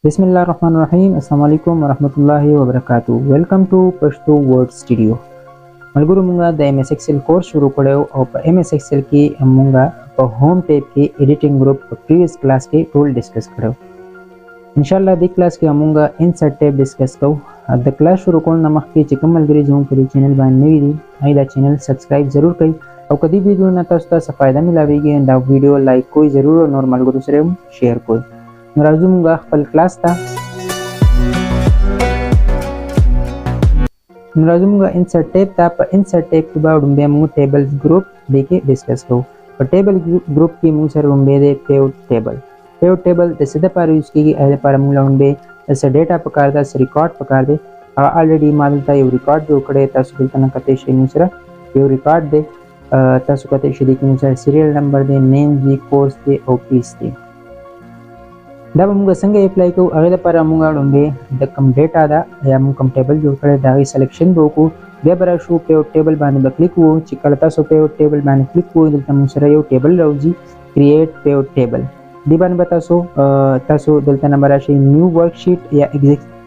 बिस्मिल्लाहिर्रहमानिर्रहीम। अस्सलामुअलैकुम वरहमतुल्लाहि वबरकातुहू। Welcome to Pashto word studio. मलगुरु मुंगा द एमएस एक्सेल कोर्स शुरू करेओ और एमएस एक्सेल की मुंगा होम पेज की एडिटिंग ग्रुप प्रीवियस क्लास के टूल डिस्कस करेओ। इंशाल्लाह दी क्लास के मुंगा इंसर्ट टैब डिस्कस को द क्लास शुरू कोन नमक के चिकम मलगरी जो करी चैनल बान नवी दी आइदा चैनल सब्सक्राइब जरूर कई और कदी वीडियो ना तस्ता फायदा मिलावेगी दा वीडियो लाइक कोई जरूर और नॉर्मल गुरु से शेयर कोई राजू मुंगा खपल क्लास था राजू मुंगा इंसर्ट टैब था पर इंसर्ट टैब के बाद उम्बे मुंग टेबल्स ग्रुप देके डिस्कस को पर टेबल ग्रुप की मुंग सर उम्बे दे पेव टेबल दे सिद्ध पर यूज की ऐसे पर मुंग उम्बे ऐसे डेटा पकार दा रिकॉर्ड पकार दे ऑलरेडी मॉडल था ये रिकॉर्ड जो करे तासु बिल्तना कते शे मुंग ये रिकॉर्ड दे तासु कते शे दी मुंग सीरियल नंबर दे नेम दी कोर्स दे और फीस दे दब मुंगा संगे अप्लाई को अगले पर मुंगा उम्बे द कम डेटा दा या मुंग कम टेबल जो करे दागी सिलेक्शन बोको दे बरा शो पे टेबल बाने बक्लिक वो चिकलता सो पे टेबल बाने क्लिक वो दलता मुंसरा यो टेबल रौजी क्रिएट पे टेबल दी बाने बता सो तासो दलता नंबर आशे न्यू वर्कशीट या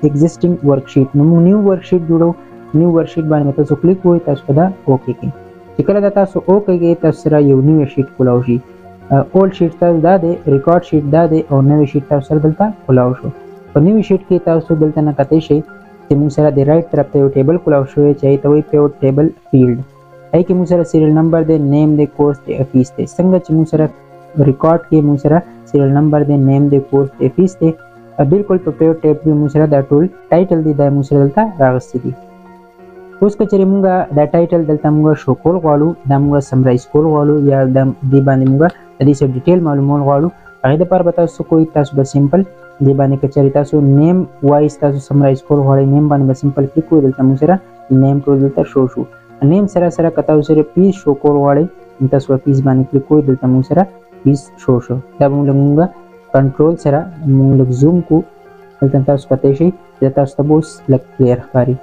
एग्जिस्टिंग वर्कशीट न्यू वर्कशीट जुड़ो न्यू वर्कशीट बाने बता सो क्लिक वो तासो पदा ओके के चिकलता तासो ओके के तासरा यो न्यू शीट खुलाओशी ओल्ड शीट तास दा दे रिकॉर्ड शीट दा दे और नवी शीट तास सर दलता खुलाओ शो और नवी शीट की तास तो दलता ना कते शे ते मुंसरा दे राइट तरफ ते टेबल खुलाओ शो है चाहिए तो वही पे टेबल फील्ड है कि मुंसरा सीरियल नंबर दे नेम दे कोर्स दे फीस दे संग च मुंसरा रिकॉर्ड के मुंसरा सीरियल नंबर दे नेम दे कोर्स दे फीस दे बिल्कुल पे टेब भी मुंसरा दा टूल टाइटल दी दा मुंसरा दलता रागस्ती दी उसके चरे मुंगा दा टाइटल दलता मुंगा शो कोल वालू दा मुंगा समराइज कोल वालू या दा दी बाने मुंगा यदि से डिटेल मालूम वालू आगे पर बता सो कोई तासु बस सिंपल दी बाने के चरे तासु नेम वाइज तासु समराइज कोल वाले नेम बाने बस सिंपल क्लिक कोई दलता मुंसरा नेम टूल दलता शो शो नेम सरा सरा कता उसरे पीस शो कोल वाले तासु पीस बाने क्लिक कोई दलता मुंसरा पीस शो शो तब मुंगा कंट्रोल सरा मुंग जूम को दलता तासु कते शे दता सबोस लक क्लियर कारी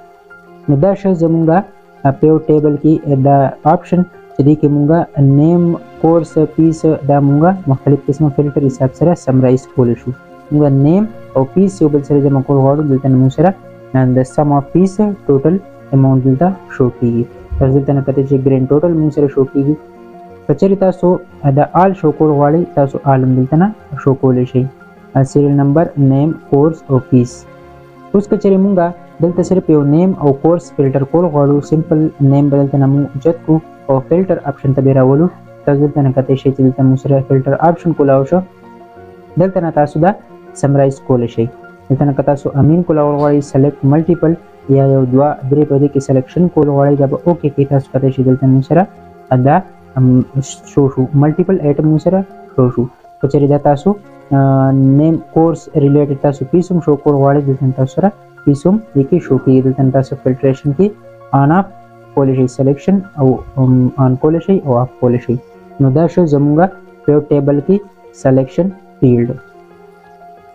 मुदाश जमुंगा पे टेबल की द ऑप्शन चली के मुंगा नेम कोर्स पीस दा मुंगा मुख्तलिफ किस्म फिल्टर हिसाब से समराइज कोलेशु मुंगा नेम और पीस से उबल सरे जमा कोल वाडू दिलता मुंसरा and the sum of piece total amount दिलता शो कीगी तर दिलता न कते ग्रेन टोटल मुंसरा शो कीगी कचरिता सो द ऑल शो कोल वाली तासो आलम दिलता ना शो कोलेशे सीरियल नंबर नेम कोर्स और पीस उसके चरे मुंगा दलता सिर्फ यो नेम और कोर्स फिल्टर कोल वाडू सिंपल नेम बदलता नमु जत को और फिल्टर ऑप्शन तबेरा वोलू तजलता न कते शे चिलता मुसरा फिल्टर ऑप्शन को लाओ शो दलता न तासुदा समराइज कोले शे दलता न कता सो अमीन को लाओ वाली सेलेक्ट मल्टीपल या यो द्वा द्रे पदे की सिलेक्शन को वाली जब ओके की तासु कते शे दलता मुसरा अदा शो शो मल्टीपल आइटम मुसरा शो शो कचरी दा तासु नेम कोर्स रिलेटेड तासु पीसुम शो को वाली दलता तासुरा पीसुम देखिए शो की दलता तासु फिल्ट्रेशन की ऑन ऑफ कोलेशे सिलेक्शन और ऑन कोलेशे और ऑफ कोलेशे नुदाशो जमुंगा पे टेबल की सिलेक्शन फील्ड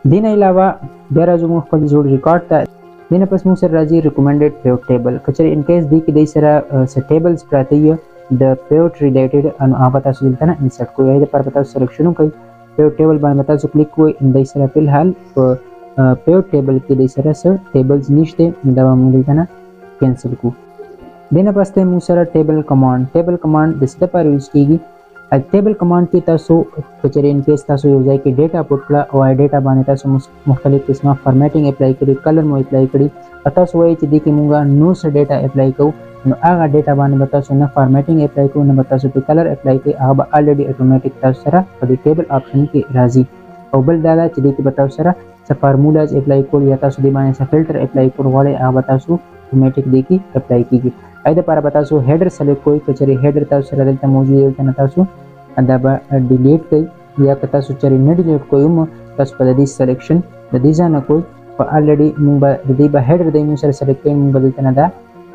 दिन अलावा बेरा जो मुख्तलिफ जोड़ रिकॉर्ड था दिन पस मुसर राजी रिकमेंडेड पे टेबल कचरे इन केस दी कि दे सरा से टेबल्स प्रातिय द पे रिलेटेड अन आपता सुलता ना इंसर्ट को ये पर बता सिलेक्शन कई पे टेबल बाय बता सो क्लिक को इन दे सरा फिलहाल पे टेबल की दे सरा सर टेबल्स निश्ते दवा मुदलता ना कैंसिल को देना पास्ते मुसरा टेबल कमांड दिसते पर यूज कीगी टेबल कमांड की तासो कचरे इन केस तासो यूज है कि डेटा पुटला और डेटा बाने तासो मुख्तलिफ किस्म फॉर्मेटिंग अप्लाई करी कलर में अप्लाई करी अता सो ये चीज की मुंगा नो से डेटा अप्लाई को न आगा डेटा बाने बता सो न फॉर्मेटिंग अप्लाई को न बता सो पे कलर अप्लाई के आबा ऑलरेडी ऑटोमेटिक तासरा पदी टेबल ऑप्शन की राजी और बल दादा चीज की बताओ सरा स फार्मूलाज अप्लाई को या तासो दी बाने से फिल्टर अप्लाई को वाले आ बता सो ऑटोमेटिक देखी अप्लाई कीगी ऐदे पारा बता सो हेडर सेलेक्ट कोई कचरे हेडर तासु सरा दलता मौजूद है तना तासु अदबा डिलीट कई या कता सु चरे न डिलीट कोई तासु पददी सिलेक्शन ददी जाना कोई और ऑलरेडी मुंबा ददी बा हेडर दे मुसर सेलेक्ट कई मुंबा दलता दा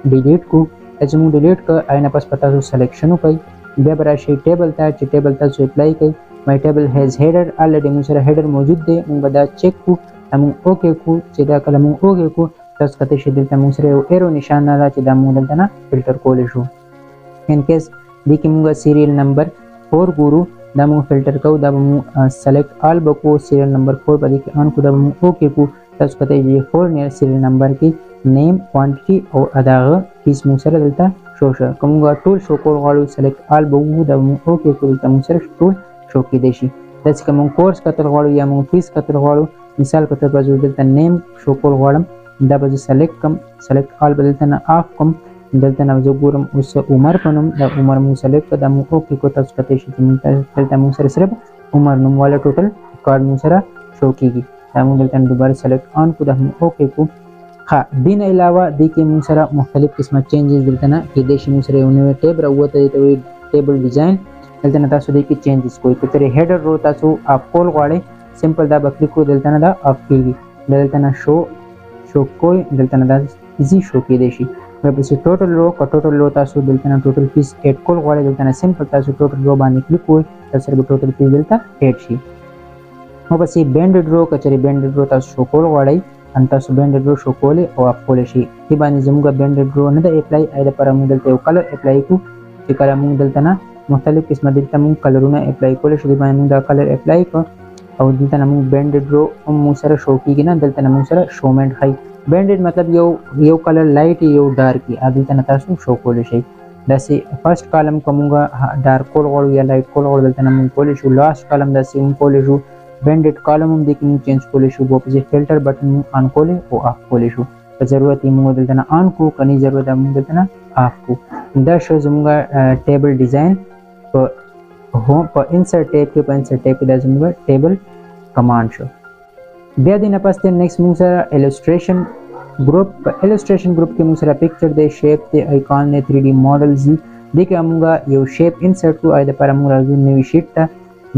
डिलीट को एज मु डिलीट क आइना पास पता सु सिलेक्शन कई बे बरा शे टेबल ता सु अप्लाई कई my table has header already मुसर हेडर मौजूद दे मुंबा दा चेक को हम ओके को चिदा कलम ओके को तस कते शिदलता मुसरे एरो निशान नाला चिदा मुदलता ना फिल्टर कोले शो इन केस दी कि मुंगा सीरियल नंबर 4 गुरु دا مو فلټر کو دا مو سلیکټ آل بکو سیریل نمبر 4 باندې کې ان کو دا مو اوکے کو تاسو کته یې 4 نه سیریل نمبر کې نیم کوانټیټي او اداغه پیس مو سره دلته شو شو کومه ټول شو کول غواړو سلیکټ آل بکو دا مو اوکے کو دلته مو سره ټول شو کې دي شي دا چې کوم کورس کتل غواړو یا مو پیس کتل غواړو مثال کته بازو دلته نیم شو کول غواړم دا به سلیکټ کم سلیکټ آل بدلته نه اف کم دلته نه زه ګورم اوس عمر پنوم دا عمر مو سلیکټ دا مو اوکے کو تاسو کته شي دلته مو سره صرف عمر نوم والا ټوټل کارډ مو سره شو کیږي دا مو دلته دوباره سلیکټ آن کو دا مو اوکے کو ها دین علاوه د کې مو سره مختلف قسمه چینجز دلته نه کې د شي مو سره یو نوې ټیب راوته دی ټیبل ډیزاین دلته نه تاسو د کې چینجز کوئی کتره هیډر رو تاسو اپ کول غواړئ سمپل دا به کلیک کو دلته نه دا اپ کیږي دلته نه شو کوئی دلته نه دا ایزی شو کې دی شي ورپسې ټوټل رو کا ټوټل رو تاسو دلته نه ټوټل پیس اډ کول غواړئ دلته نه سمپل تاسو ټوټل رو باندې کلیک کوئ تاسو به ټوټل پیس دلته اډ شي ورپسې بینډډ رو کچري بینډډ رو تاسو شو کول غواړئ ان تاسو بینډډ رو شو کول او اپ کول شي دی باندې زموږ بینډډ رو نه د اپلای اېد پر موږ دلته یو کلر اپلای کو چې کله موږ دلته نه مختلف قسمه دلته موږ کلرونه اپلای کول شي دی باندې موږ دا کلر اپلای کو او دلته نه موږ بینډډ رو هم سره شو کیږي نه دلته نه موږ سره شومنټ هاي بینډډ مطلب یو کلر لایټ یو ډارک دلته نه تاسو شو کول شي داسې فرست کالم کومه ډارک کول غواړو یا لایټ کول غواړو دلته نه موږ کول شو لاست کالم داسې موږ کول شو بینډډ کالم هم د کې موږ چینج کول شو په پوزیشن فلټر بٹن آن کول او اف کول شو په ضرورت یې موږ دلته نه آن کو کني ضرورت موږ دلته نه اف کو دا شو زموږ ټیبل ډیزاین په هوم په انسرټ ټیب کې په انسرټ ټیب کې دا زموږ ټیبل کمانډ شو بیا د نه پاسته نیکسټ موږ سره الستریشن ګروپ په الستریشن ګروپ کې موږ سره پکچر دی شیپ دی آیکون دی 3D ماډلز دی د کې موږ یو شیپ انسرټ کو اې د پر موږ راځو نیو شیټ ته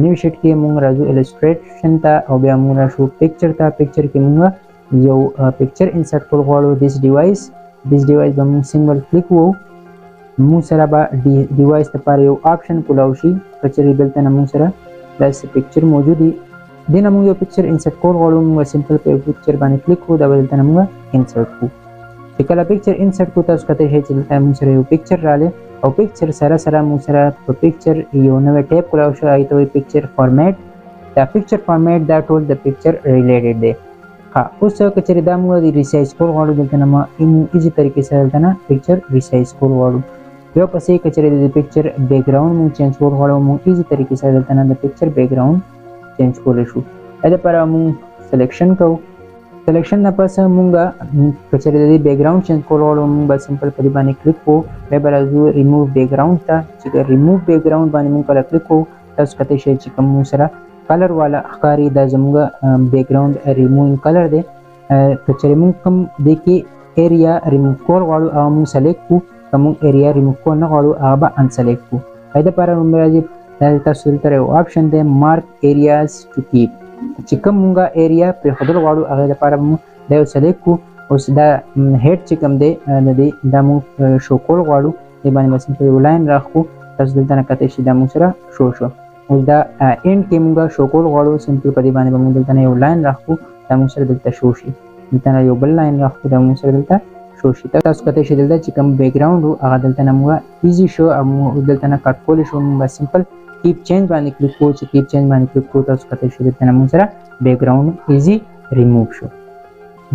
نیو شیټ کې موږ راځو الستریشن ته او بیا موږ راځو پکچر ته پکچر کې موږ یو پکچر انسرټ کول غواړو دیس ډیوایس به موږ سنگل کلیک وو موږ سره به ډیوایس لپاره یو آپشن کولاو شي کچري دلته نه موږ سره داسې پکچر موجود دی دینه موږ یو پکچر انسرټ کول غواړو موږ سمپل په پکچر باندې کلیک کوو دا دلته نه موږ انسرټ کوو چې کله پکچر انسرټ کوو تاسو کته شي چې دلته موږ سره یو پکچر رااله او پکچر سره موږ سره په پکچر یو نوې ټیب کولاو شو ایته وي پکچر فارمیټ دا پکچر فارمیټ دا ټول د پکچر ریلیټډ دی ها اوس کچري دا موږ د ریسایز کول غواړو دلته نه موږ ایزي طریقې سره دلته نه پکچر ریسایز کول غواړو یو پسې کچري د پکچر بیک گراوند موږ چینج کول غواړو موږ ایزي طریقې سره دلته نه د پکچر بیک گراوند چینج کولای شو دا پر موږ سلیکشن کوو سلیکشن نه پس موږ کچري د بیک گراوند چینج کول غواړو موږ به سمپل په دې باندې کلیک کوو بیا به راځو ریموو بیک گراوند ته چې ریموو بیک گراوند باندې موږ کله کلیک کوو تاسو کته شي چې کوم سره کلر والا ښکاری دا زموږ بیک گراوند ریمووینګ کلر دی کچري موږ کوم د کې ایریا ریموو کول غواړو او موږ سلیکټ کوو کوم ایریا ریموو کول نه غواړو هغه به ان سلیکټ کوو دا پر موږ راځي تاسو دلته یو آپشن دی مارک ایریاز ټو کیپ چې کوم موږ ایریا پر خپل غواړو هغه لپاره موږ دا یو سلیکټ کوو اوس دا هډ چې کوم دی د دې دا موږ شو کول غواړو د باندې سمپل یو لاین راخو تاسو دلته نه کته شي دا موږ سره شو اوس دا اینډ کې موږ شو کول غواړو سمپل په دې باندې موږ دلته یو لاین راخو دا موږ سره دلته شو شي دلته یو بل لاین راخو دا موږ سره دلته شو شي تاسو کته شي دلته چې کوم بیک گراوند هغه دلته نه موږ ایزي شو او دلته نه کټ کول شو موږ سمپل کیپ چینج باندې کلیک کوو چې کیپ چینج باندې کلیک کوو تاسو کته شي دلته نه موږ سره بیک گراوند ایزي ریموو شو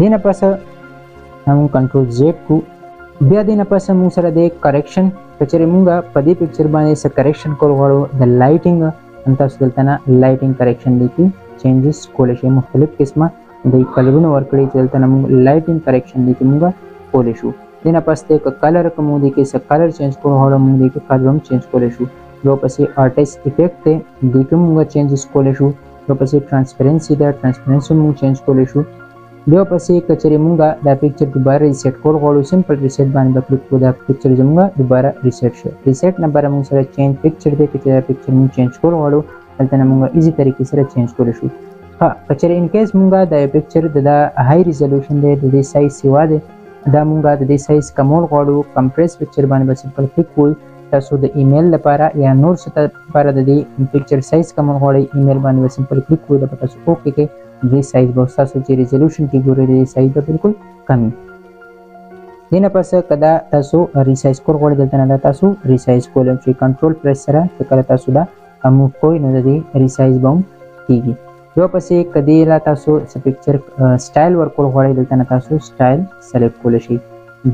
دینه پس موږ کنټرول زیډ کو بیا دینه پس موږ سره د کریکشن کچري موږ په دې پکچر باندې څه کریکشن کول غواړو د لایټینګ ان تاسو دلته نه لایټینګ کریکشن دی کې چینجز کول شي مختلف قسمه د کلرونو ورکړي چې دلته نه موږ لایټینګ کریکشن دی کې موږ کول شو دینه پس د کلر کوم دی کې څه کلر چینج کول غواړو موږ دی کې کلر هم چینج کول شو یو پسې آرټیست افیکټ دی د کوم موږ چینجز کول شو یو پسې ټرانسپیرنسي دا ټرانسپیرنسي موږ چینج کول شو بیا پسې کچري موږ دا پکچر دوباره ریسیټ کول غواړو سمپل ریسیټ باندې کلیک کوو دا پکچر زموږ دوباره ریسیټ شو ریسیټ نه بره موږ سره چینج پکچر دی چې دا پکچر موږ چینج کول غواړو دلته نه موږ ایزي طریقې سره چینج کول شو ها کچري ان کیس موږ دا پکچر د هاي ریزولوشن دی د دې سایز سیوا دی دا موږ د دې سایز کمول غواړو کمپریس پکچر باندې سمپل کلیک کوو تاسو د ایمیل لپاره یا نور څه لپاره د دې پکچر سایز کمول غواړئ ایمیل باندې سمپل کلیک کوئ د تاسو اوکے کې د سایز به تاسو چې ریزولوشن کې ګورئ د سایز به بالکل کمی دینه پس کدا تاسو ریسایز کول غواړئ دلته نه تاسو ریسایز کولم چې کنټرول پریس سره کله تاسو دا موو کوئ نو د دې ریسایز به هم کیږي. بیا پسې که دې لا تاسو څه پکچر سټایل ورکول غواړئ دلته نه تاسو سټایل سلیکټ کولی شئ.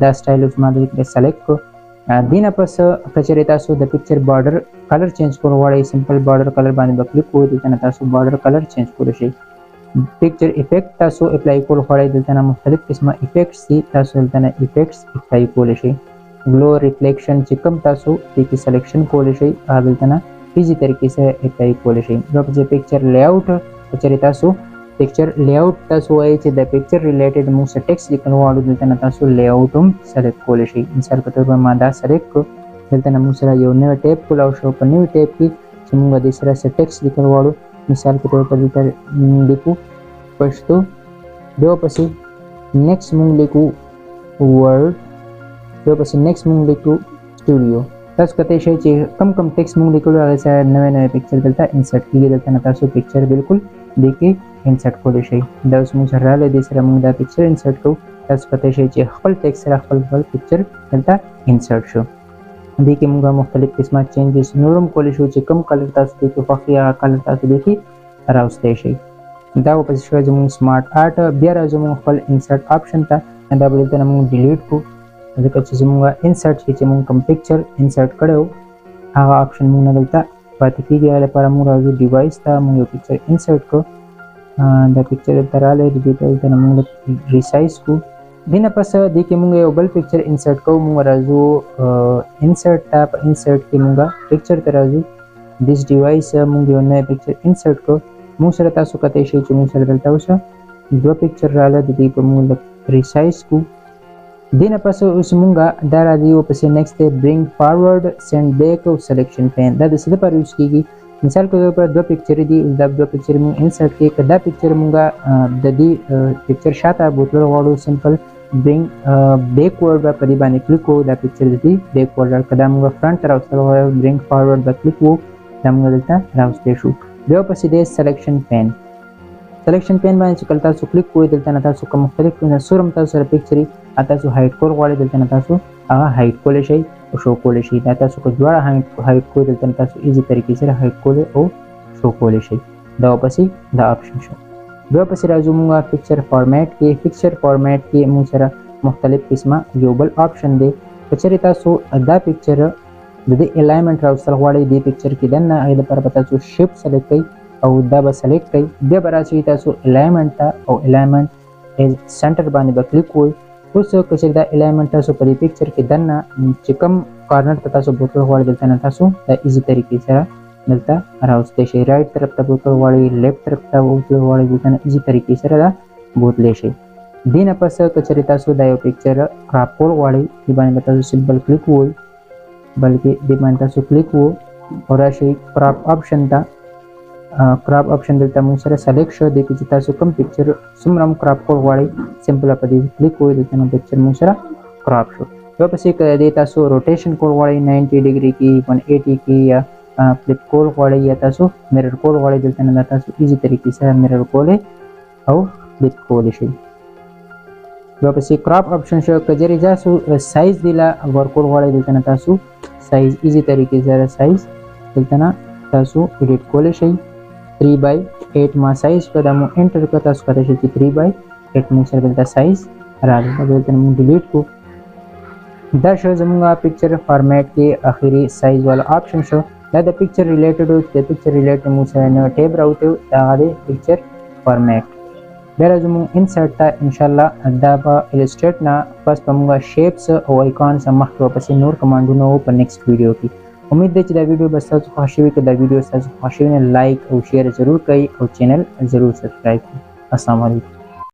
دا سټایل اوس ما دلته سلیکټ کړو. دې نه پس که چېرې تاسو د پکچر بارډر کلر چینج کول غواړئ سمپل بارډر کلر باندې به کلیک کوئ. دلته نه تاسو بارډر کلر چینج کولی شئ. پکچر افیکټ تاسو اپلای کول غواړئ دلته نه مختلف قسمه افیکټس دي تاسو دلته نه افیکټس اپلای کولی شئ. ګلو ریفلیکشن چې کوم تاسو دې کې سلیکشن کولی شئ دلته نه ایزي طریقې سره اپلای کولی شئ. بیا پسې پکچر لیاوټ که چېرې تاسو پکچر لیاوټ تاسو وایئ چې د پکچر ریلیټډ موږ څه ټیکسټ لیکل غواړو دلته نه تاسو لیاوټ هم سلیکټ کولی شئ. مثال په توګه ما دا سلیکټ کړو. دلته نه موږ سره یو نوی ټیب کولاو شو. په نوي ټیب کې چې موږ دې سره څه ټیکسټ لیکل غواړو مثال په توګه دلته لیکو پښتو. بیا پسې نیکسټ موږ لیکو ورډ. بیا پسې نیکسټ موږ لیکو سټوډیو. تاسو کتلی شئ چې کم کم ټیکسټ موږ لیکلو هغې سره نوی نوی پکچر دلته انسرټ کېږي. دلته نه تاسو پکچر بالکل دې کې انسرټ کولی شئ. دا اوس موږ سره راغلی دې سره موږ دا پکچر انسرټ کوو. تاسو کتلی شئ چې خپل ټیکسټ سره خپل پکچر دلته انسرټ شو. دې کې موږ مختلف قسمه چینجز نور هم کولی شو چې کوم کلر تاسو دې کې خوښ وي هغه کلر تاسو دې کې راوستی شئ. دا ورپسې شوی زموږ سمارټ آرټ. بیا راځو موږ خپل انسرټ آپشن ته. دا به دلته نه موږ ډیلیټ کړو ځکه چې زموږ انسرټ کې چې موږ کوم پکچر انسرټ کړی و هغه آپشن موږ نه دلته پاتې کېږي. هغې لپاره موږ راځو ډیوایس ته. موږ یو پکچر انسرټ کړو. دا پکچر دلته راغلی د دې دلته نه موږ ریسایز کړو. دې نه پس دې کې موږ یو بل پکچر انسرټ کوو. موږ راځو انسرټ ته. په انسرټ کې موږ پکچر ته راځو. دیس ډیوایس موږ یو نوی پکچر انسرټ کړو. موږ سره تاسو کتلی شئ چې موږ سره دلته اوسه دوه پکچر راغله. د دې په موږ ریسایز کړو. دې نه پس اوس موږ دا راځي ورپسې نیکسټ دی برینګ فارورډ سینډ بیک او سلیکشن پین. دا د څه لپاره یوز کېږي مثال په توګه دوه پکچرې دي. دا دوه پکچرې موږ انسرټ کړې. که دا پکچر موږ د دې پکچر شاته بوتلل غواړو سمپل برینګ بیکورډ به په دې باندې کلیک کوو. دا پکچر د دې بیکورډ. که دا موږ فرنټ ته راوستل غواړو برینګ فارورډ به کلیک کوو. دا موږ دلته راوستی شو. بیا ورپسې دی سلیکشن پین. سلیکشن پین باندې چې کله تاسو کلیک کوئ دلته نه تاسو کوم مختلف عنصر هم تاسو سره پکچر وي تاسو هایډ کول غواړئ دلته نه تاسو هغه هایډ کولی شئ او شو کولی شئ. دا تاسو که دواړه هایډ کوئ دلته نه تاسو ایزي طریقې سره هایډ کولی او شو کولی شئ. دا ورپسې دا آپشن شو. بیا ورپسې راځو موږ پکچر فارمیټ کې. پکچر فارمیټ کې موږ سره مختلف قسمه یو بل آپشن دی. که چېرې تاسو دا پکچر د دې الایمنټ راوستل غواړئ دې پکچر کې دننه هغې لپاره به تاسو شیفټ سلیکټ کوئ او دا به سلیکټ کوئ. بیا به راشئ تاسو الایمنټ ته او الایمنټ ایز سنټر باندې به کلیک کوئ. اوس که چېرې دا الایمنټ تاسو په دې پکچر کې دننه چې کوم کارنر ته تاسو بوتل غواړئ دلته نه تاسو دا ایزي طریقې سره دلته راوستی شئ. رایټ طرف ته بوتل غواړئ لیفټ طرف ته بوتل غواړئ دلته نه ایزي طریقې سره دا بوتلی شئ. دې نه پس که چېرې تاسو دا یو پکچر کراپ کول غواړئ دې باندې به تاسو سمپل کلیک ووئ بلکې دې باندې تاسو کلیک وو او راشئ کراپ آپشن ته. کراپ آپشن دلته موږ سره سلیکټ شو. دې کې چې تاسو کوم پکچر څومره هم کراپ کول غواړئ سمپل په دې کلیک ووئ دلته نه پکچر موږ سره کراپ شو. بیا پسې که دې تاسو روټیشن کول غواړئ 90 ډګري کې 180 کې یا فلپ کول غواړئ یا تاسو میرر کول غواړئ دلته نه تاسو ایزي طریقې سره میرر کولی او فلپ کولی شئ. بیا پسې کراپ آپشن شو. که چېرې تاسو سایز دې له ورکول غواړئ دلته نه تاسو سایز ایزي طریقې سره سایز دلته نه تاسو ایډیټ کولی شئ. 3/8 ما سایز کړه. دا مو انټر کړه. تاسو کتلی شئ چې 3/8 موږ سره دلته سایز راغلی. دا دلته موږ ډیلیټ کړو. دا شو زموږ پکچر فارمیټ کې اخري سایز والا آپشن شو. دا د پکچر ریلیټډ و. د پکچر ریلیټډ موږ سره نوی ټیب راوتی و د هغه د پکچر فارمیټ. بیا راځو موږ انسرټ ته. انشاءالله دا به السټریټ نه بس به موږ شیپس او آیکانس مخکې ورپسې نور کمانډونه و په نیکسټ ویډیو کې. امید دی چې دا ویډیو به ستاسو خوښ شوي. که دا ویډیو ستاسو خوښ شوي نو لایک او شیر ضرور کوئ او چینل ضرور سبسکرایب کړئ. السلام علیکم.